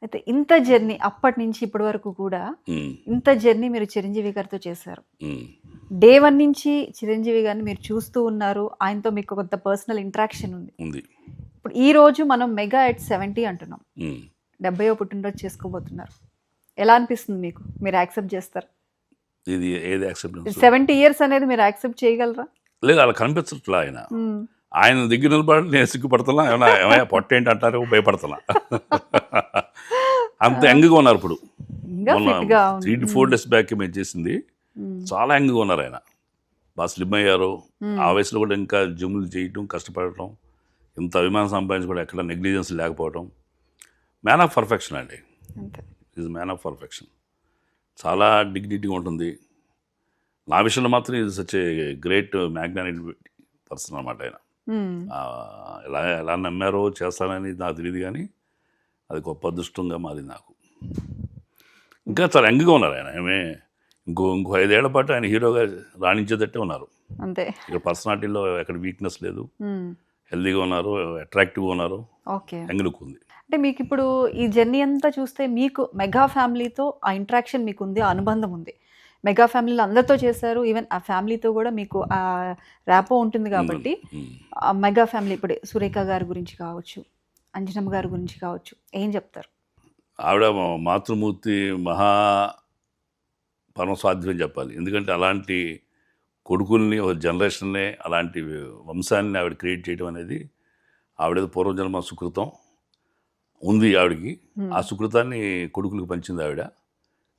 అయితే ఇంత జర్నీ అప్పటి నుంచి ఇప్పటి వరకు కూడా ఉమ్, ఇంత జర్నీ మీరు చిరంజీవి గారితో చేశారు. ఉమ్, డే 1 నుంచి చిరంజీవి గారిని మీరు చూస్తూ ఉన్నారు. ఆయనతో మీకు కొంత పర్సనల్ ఇంటరాక్షన్ ఉంది. ఉంది. ఇప్పుడు ఈ రోజు మనం మెగా ఎట్ 70 అంటున్నాం. ఉమ్. 70వ పుట్టినరోజు చేసుకోబోతున్నారు. ఎలా అనిపిస్తుంది మీకు? మీరు యాక్సెప్ట్ చేస్తారు? ఇది ఏది యాక్సెప్టెన్స్ 70 ఇయర్స్ అనేది మీరు యాక్సెప్ట్ చేయగలరా? లేదు, అలా కనిపించట్లా ఆయన. మ్మ్. ఆయన దగ్గర నిలబడి నేను సిగ్గుపడుతున్నా, ఏమన్నా పొట్ట ఏంటి అంటారు, భయపడుతున్నా. అంత యంగ్గా ఉన్నారు ఇప్పుడు. ఇంకా మొన్న fit గా 3 to 4 days బ్యాక్ మేము చేసింది, చాలా యంగ్గా ఉన్నారు ఆయన. బాగా స్లిమ్ అయ్యారు. ఆ వయసులో కూడా ఇంకా జిమ్లు చేయటం, కష్టపడటం, ఇంత అభిమానం సంపాదించి కూడా ఎక్కడ నెగ్లిజెన్స్ లేకపోవడం. మ్యాన్ ఆఫ్ పర్ఫెక్షన్ అండి. అంతే. Is man of perfection. చాలా డిగ్నిటీగా ఉంటుంది. నా విషయంలో మాత్రం ఇది సచ్ ఏ గ్రేట్ మ్యాగ్నానిటీ పర్సన్ అనమాట ఆయన. మ్మ్. ఎలా ఎలా నమ్మారో చేస్తానని నాకు తెలియదు, కానీ అది గొప్ప అదృష్టంగా మారింది నాకు. ఇంకా చాలా యంగ్గా ఉన్నారు ఆయన. ఏమే ఇంకో 5 ఏళ్ల పాటు ఆయన హీరోగా రాణించేటట్టే ఉన్నారు. అంతే. ఇక్కడ పర్సనాలిటీలో ఎక్కడ వీక్నెస్ లేదు, మ్మ్. హెల్దీగా ఉన్నారు, అట్రాక్టివ్గా ఉన్నారు, ఓకే. యంగ్ లుక్ ఉంది. అంటే మీకు ఇప్పుడు ఈ జర్నీ అంతా చూస్తే మీకు మెగా ఫ్యామిలీతో ఆ ఇంటరాక్షన్ మీకు ఉంది, ఆ అనుబంధం ఉంది. మెగా ఫ్యామిలీలో అందరితో చేశారు, ఈవెన్ ఆ ఫ్యామిలీతో కూడా మీకు ఆ ర్యాపో ఉంటుంది కాబట్టి ఆ మెగా ఫ్యామిలీ ఇప్పుడు సురేఖ గారి గురించి కావచ్చు, అంజనమ్మ గారి గురించి కావచ్చు, ఏం చెప్తారు? ఆవిడ మాతృమూర్తి, మహా పరమస్వాధ్యం చెప్పాలి. ఎందుకంటే అలాంటి కొడుకుల్ని, ఒక జనరేషన్నే, అలాంటి వంశాన్ని ఆవిడ క్రియేట్ చేయడం అనేది ఆవిడేదో పూర్వజన్మ సుకృతం ఉంది ఆవిడకి. ఆ సుకృతాన్ని కొడుకులకు పంచింది ఆవిడ.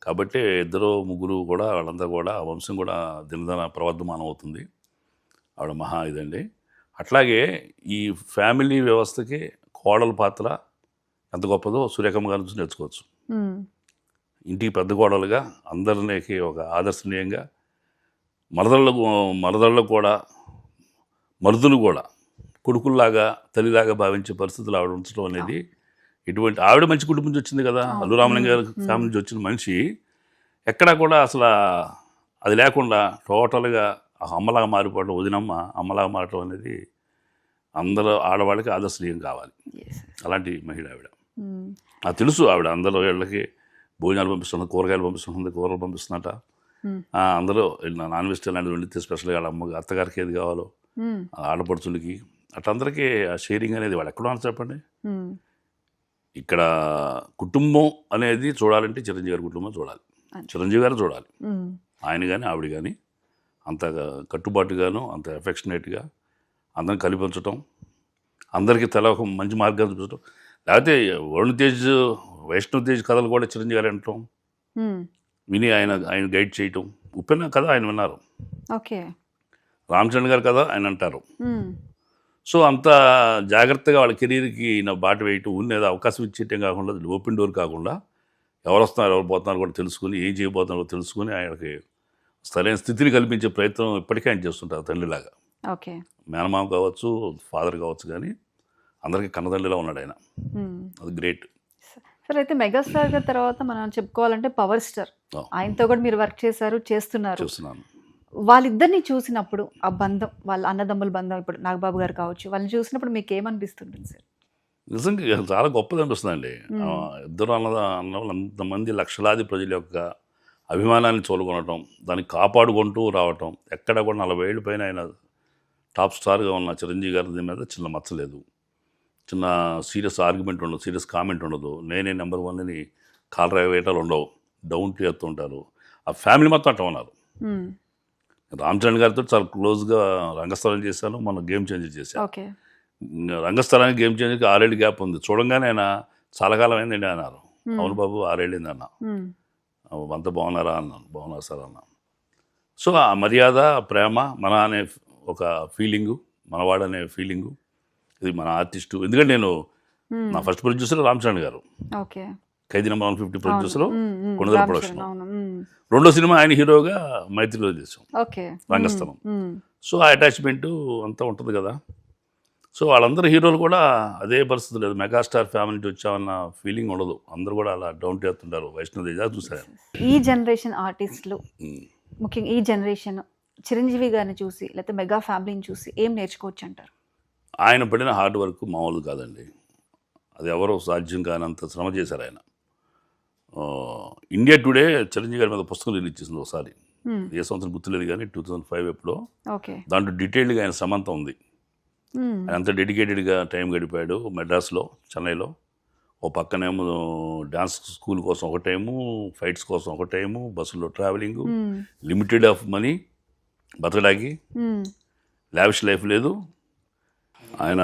కాబట్టి 2, 3 కూడా వాళ్ళంతా కూడా ఆ వంశం కూడా దినదన ప్రవర్ధమానం అవుతుంది. ఆవిడ మహా ఇదండి. అట్లాగే ఈ ఫ్యామిలీ వ్యవస్థకి కోడల పాత్ర ఎంత గొప్పదో సురేఖమ్మ గారి నుంచి నేర్చుకోవచ్చు. మ్మ్. ఇంటికి పెద్ద కోడలుగా అందరికీ ఒక ఆదర్శనీయంగా, మరదళ్ళకు కూడా, మరుదులు కూడా కొడుకుల్లాగా, తల్లిలాగా భావించే పరిస్థితులు ఆవిడ ఉంచడం అనేది ఎటువంటి, ఆవిడ మంచి కుటుంబం నుంచి వచ్చింది కదా. అల్లు రామలింగ గారి ఫ్యామిలీ నుంచి వచ్చిన మనిషి ఎక్కడా కూడా అసలు అది లేకుండా టోటల్గా అమ్మలాగా మారిపోవడం, వదినమ్మ అమ్మలాగా మారటం అనేది అందరూ ఆడవాళ్ళకి ఆదర్శనీయం కావాలి. Yes. అలాంటి మహిళ ఆవిడ. మ్మ్. నాకు తెలుసు ఆవిడ అందరూ వీళ్ళకి భోజనాలు పంపిస్తున్నది, కూరగాయలు పంపిస్తుంది, కూరలు పంపిస్తున్నట. అందరూ నాన్ వెజ్ లాంటివి వండితే స్పెషల్గా వాళ్ళ అత్తగారికి ఏది కావాలో, మ్మ్. ఆడపడుచులకి అట్లా అందరికీ ఆ షేరింగ్ అనేది వాళ్ళు ఎక్కడో చెప్పండి. మ్మ్. ఇక్కడ కుటుంబం అనేది చూడాలంటే చిరంజీవి గారి కుటుంబం చూడాలి, చిరంజీవి గారు చూడాలి. మ్మ్. ఆయన కానీ ఆవిడ కానీ అంత కట్టుబాటుగాను, అంత ఎఫెక్షనేట్గా అందరం కలిపించటం, అందరికీ తల ఒక మంచి మార్గాన్ని చూపించడం. లేకపోతే వరుణ్ తేజ్, వైష్ణవ్ తేజ్ కథలు కూడా చిరంజీవి గారు వినటం, మ్మ్. విని ఆయన గైడ్ చేయటం. ఉప్పెన్న కథ ఆయన విన్నారు, ఓకే. రామచంద్ర గారి కథ ఆయన అంటారు. మ్మ్. సో అంత జాగ్రత్తగా వాళ్ళ కెరీర్కి నా బాట వేయటం, ఉన్నది అవకాశం ఇచ్చేయటం కాకుండా, ఓపెన్ డోర్ కాకుండా ఎవరు వస్తున్నారు, ఎవరు పోతున్నారు కూడా తెలుసుకుని, ఏం చేయబోతున్నారో తెలుసుకుని ఆయనకి సరైన స్థితిని కల్పించే ప్రయత్నం ఇప్పటికే ఆయన చేస్తుంటారు తండ్రిలాగా. ఓకే. మేనమామ కావచ్చు, ఫాదర్ కావచ్చు, కానీ అందరికీ కన్నతండ్రిలా ఉన్నాడు ఆయన. మ్మ్. అది గ్రేట్. సరే, అయితే మెగాస్టార్ గారి తర్వాత మనం చెప్పుకోవాలంటే పవర్ స్టార్. ఆయనతో కూడా మీరు వర్క్ చేస్తున్నారు. చూస్తున్నాను. వాళ్ళిద్దరిని చూసినప్పుడు ఆ బంధం, వాళ్ళ అన్నదమ్ముల బంధం, ఇప్పుడు నాగబాబు గారు కావచ్చు, వాళ్ళని చూసినప్పుడు మీకు ఏమనిపిస్తుంటుంది సార్? నిజంగా చాలా గొప్పది అనిపిస్తుందండి. ఇద్దరు అన్నవాళ్ళు అంతమంది లక్షలాది ప్రజల యొక్క అభిమానాన్ని చూలుకొనటం, దాన్ని కాపాడుకుంటూ రావటం. ఎక్కడ కూడా 40 ఏళ్ళ పైన ఆయన టాప్ స్టార్గా ఉన్న చిరంజీవి గారి మీద చిన్న మచ్చలేదు, చిన్న సీరియస్ ఆర్గ్యుమెంట్ ఉండదు, సీరియస్ కామెంట్ ఉండదు, నేనే నెంబర్ 1 అని కాలరా వేయటాలు ఉండవు, డౌన్ టు ఎర్త్ ఉంటారు. ఆ ఫ్యామిలీ మొత్తం అట్లా ఉన్నారు. మ్మ్. రామచరణ్ గారితో చాలా క్లోజ్గా రంగస్థలం చేశాను, మొన్న గేమ్ చేంజర్ చేశాను. ఓకే. రంగస్థలానికి గేమ్ చేంజర్కి 6 ఏళ్ళు గ్యాప్ ఉంది. చూడంగానే ఆయన చాలా కాలం అయిందండి అన్నారు. అవును బాబు, 6 ఏళ్ళింది అన్న. మ్మ్. అంతా బాగున్నారా అన్నాను. బాగున్నారు సార్ అన్న. సో ఆ మర్యాద, ప్రేమ, మన అనే ఒక ఫీలింగు, మనవాడనే ఫీలింగు, ఇది మన ఆర్టిస్టు. ఎందుకంటే నేను నా ఫస్ట్ ప్రొడ్యూసర్ రామచరణ్ గారు, ఓకే. ఖైదీ నెంబర్ 150 ప్రొడ్యూసరు, మ్మ్. కొండదల రామ్ ప్రొడక్షన్. చరణ్, అవును. మ్మ్. రెండో సినిమా ఆయన హీరోగా మైత్రిలో చేసాం, ఓకే. రంగస్థలం. మ్మ్. సో ఆ అటాచ్మెంటు అంతా ఉంటుంది కదా. సో వాళ్ళందరూ హీరోలు కూడా అదే పరిస్థితి లేదు, మెగాస్టార్ ఫ్యామిలీ నుంచి వచ్చామన్న ఫీలింగ్ ఉండదు. అందరూ కూడా అలా డౌన్ టు ఎర్త్ ఉంటారు. వైష్ణవ్ తేజ చూసారు. ఈ జనరేషన్ ఆర్టిస్టులు, ముఖ్యంగా ఈ జనరేషన్ చిరంజీవి గారిని చూసి లేకపోతే మెగా ఫ్యామిలీని చూసి ఏం నేర్చుకోవచ్చు అంటారు? ఆయన పడిన హార్డ్ వర్క్ మామూలు కాదండి. అది ఎవరో సాధ్యం కానంత శ్రమ చేశారు ఆయన. ఇండియా టుడే చిరంజీవి గారి మీద పుస్తకం రిలీజ్ చేసింది ఒకసారి, ఏ సంవత్సరం గుర్తులేదు కానీ 2005 ఎప్పుడో. ఓకే. దాంట్లో డీటెయిల్డ్గా ఆయన శ్రమ అంతా ఉంది. ఆయన అంత డెడికేటెడ్గా టైం గడిపాడు మెడ్రాస్లో, చెన్నైలో. ఓ పక్కనేమో డాన్స్ స్కూల్ కోసం ఒక టైము, ఫైట్స్ కోసం ఒక టైము, బస్సులో ట్రావెలింగ్, లిమిటెడ్ ఆఫ్ మనీ బతకడానికి, లావిష్ లైఫ్ లేదు. ఆయన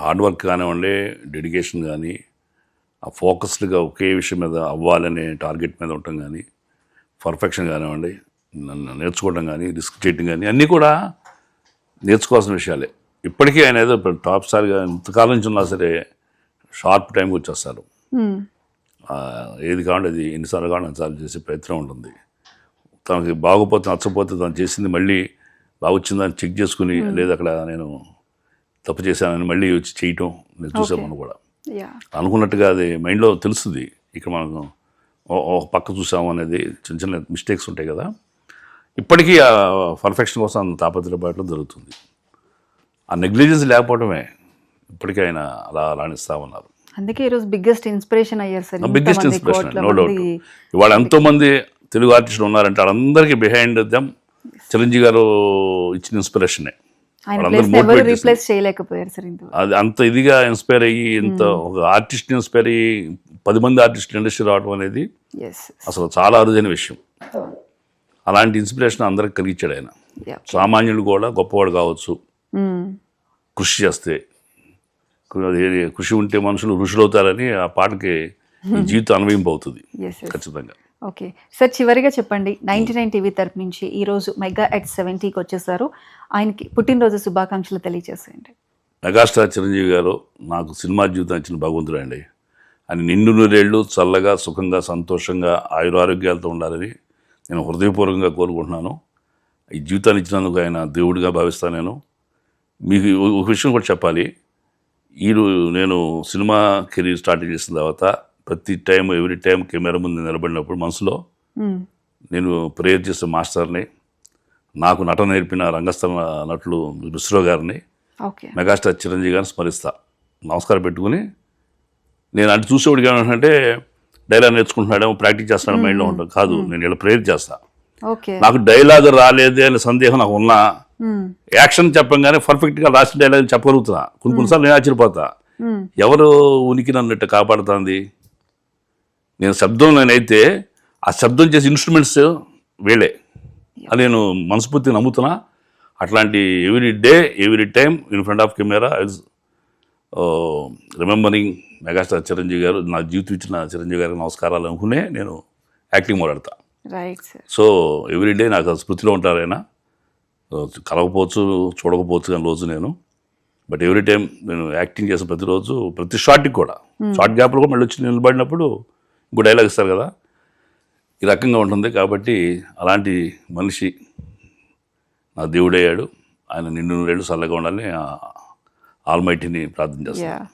హార్డ్ వర్క్ కానివ్వండి, డెడికేషన్ కానీ, ఆ ఫోకస్డ్గా ఒకే విషయం మీద అవ్వాలనే టార్గెట్ మీద ఉండటం కానీ, పర్ఫెక్షన్ కానివ్వండి, నన్ను నేర్చుకోవడం కానీ, రిస్క్ చేయడం కానీ, అన్నీ కూడా నేర్చుకోవాల్సిన విషయాలే. ఇప్పటికీ ఆయన ఏదో టాప్ స్టార్గా ఇంతకాలం నుంచి ఉన్నా సరే షార్ప్ టైంకి వచ్చేస్తారు. ఏది కావాలంటే అది ఎన్నిసార్లు కావాలంటే అన్నిసార్లు చేసే ప్రయత్నం ఉంటుంది. తనకి బాగోపోతే నచ్చపోతే తను చేసింది మళ్ళీ బాగొచ్చిందని చెక్ చేసుకుని, లేదా అక్కడ నేను తప్పు చేశానని మళ్ళీ వచ్చి చేయటం నేను చూసామని కూడా అనుకున్నట్టుగా అది మైండ్లో తెలుస్తుంది. ఇక్కడ మనం ఒక పక్క చూసాము అనేది చిన్న చిన్న మిస్టేక్స్ ఉంటాయి కదా, ఇప్పటికీ ఆ పర్ఫెక్షన్ కోసం తాపత్రయపడటం జరుగుతుంది. ఆ నెగ్లిజెన్స్ లేకపోవడమే ఇప్పటికీ ఆయన అలా రాణిస్తా ఉన్నారు. అందుకే ఈరోజు బిగ్గెస్ట్ ఇన్స్పిరేషన్ అయ్యారు sir. Biggest inspiration, no doubt. ఇవాళ ఎంతోమంది తెలుగు ఆర్టిస్టులు ఉన్నారంటే వాళ్ళందరికీ బిహైండ్ దెమ్ చిరంజీవి గారు ఇచ్చిన ఇన్స్పిరేషనే. రీప్లేస్ చేయలేకపోయారు సార్. అది అంత ఇదిగా ఇన్స్పైర్ అయ్యి, ఇంత ఒక ఆర్టిస్ట్ ఇన్స్పైర్ అయ్యి 10 మంది ఆర్టిస్టులు ఇండస్ట్రీ రావడం అనేది అసలు చాలా అరుదైన విషయం. అలాంటి ఇన్స్పిరేషన్ అందరికి కలిగించాడు ఆయన. సామాన్యులు కూడా గొప్పవాడు కావచ్చు కృషి చేస్తే. కృషి ఉంటే మనుషులు ఋషులు అవుతారని ఆ పాటకి జీవితం అన్వయింపు అవుతుంది ఖచ్చితంగా. ఓకే సార్, చివరిగా చెప్పండి, 99 టీవీ తరపు నుంచి ఈరోజు మెగా ఎట్ 70కి వచ్చేసారు, ఆయనకి పుట్టినరోజు శుభాకాంక్షలు తెలియజేసేయండి. మెగాస్టార్ చిరంజీవి గారు నాకు సినిమా జీవితం ఇచ్చిన భగవంతుడు అండి. ఆయన నిండు నూరేళ్ళు చల్లగా, సుఖంగా, సంతోషంగా, ఆయురారోగ్యాలతో ఉండాలని నేను హృదయపూర్వకంగా కోరుకుంటున్నాను. ఈ జీవితాన్ని ఇచ్చినందుకు ఆయన దేవుడిగా భావిస్తాను నేను. మీకు ఒక విషయం కూడా చెప్పాలి. నేను సినిమా కెరీర్ స్టార్ట్ చేసిన తర్వాత ప్రతి టైం, ఎవ్రీ టైం కెమెరా ముందు నిలబడినప్పుడు మనసులో నేను ప్రేయర్ చేసే మాస్టర్ని, నాకు నటన నేర్పిన రంగస్థల నటులు రుచిరావు గారిని, మెగాస్టార్ చిరంజీవి గారిని స్మరిస్తా. నమస్కారం పెట్టుకుని నేను అంటే చూసేవాడికి ఏమంటే డైలాగ్ నేర్చుకుంటున్నాడేమో, ప్రాక్టీస్ చేస్తున్నాడు మైండ్లో ఉంటాను కాదు, నేను ఇలా ప్రేయర్ చేస్తా. నాకు డైలాగ్ రాలేదే అనే సందేహం నాకు ఉన్నా యాక్షన్ చెప్పంగానే పర్ఫెక్ట్గా లాస్ట్ డైలాగ్ చెప్పగలుగుతున్నా. కొన్నిసార్లు నేను ఆశ్చర్యపోతా, ఎవరు ఉనికి నన్నట్టు కాపాడుతుంది. నేను శబ్దం నేనైతే ఆ శబ్దం చేసే ఇన్స్ట్రుమెంట్స్ వీళ్ళే అని నేను మనస్ఫూర్తిగా నమ్ముతున్నా. అట్లాంటి every day, every time in front of camera I remembering megastar Chiranjeevi గారు. నా జీవితం ఇచ్చిన చిరంజీవి గారికి నమస్కారాలు అనుకునే నేను యాక్టింగ్ మొదలెడతా. సో ఎవ్రీ డే నాకు స్మృతిలో ఉంటారు ఆయన. కలగకపోవచ్చు, చూడకపోవచ్చు కానీ రోజు నేను, బట్ ఎవ్రీ టైం నేను యాక్టింగ్ చేసిన ప్రతిరోజు, ప్రతి షార్ట్కి కూడా, షార్ట్ గ్యాప్లో కూడా మళ్ళీ వచ్చి నిలబడినప్పుడు ఇంకో డైలాగ్ ఇస్తారు కదా, ఈ రకంగా ఉంటుంది. కాబట్టి అలాంటి మనిషి నా దేవుడయ్యాడు. ఆయన నిండు నూరేళ్ళు చల్లగా ఉండాలని ఆల్మైటీని ప్రార్థన చేస్తాను.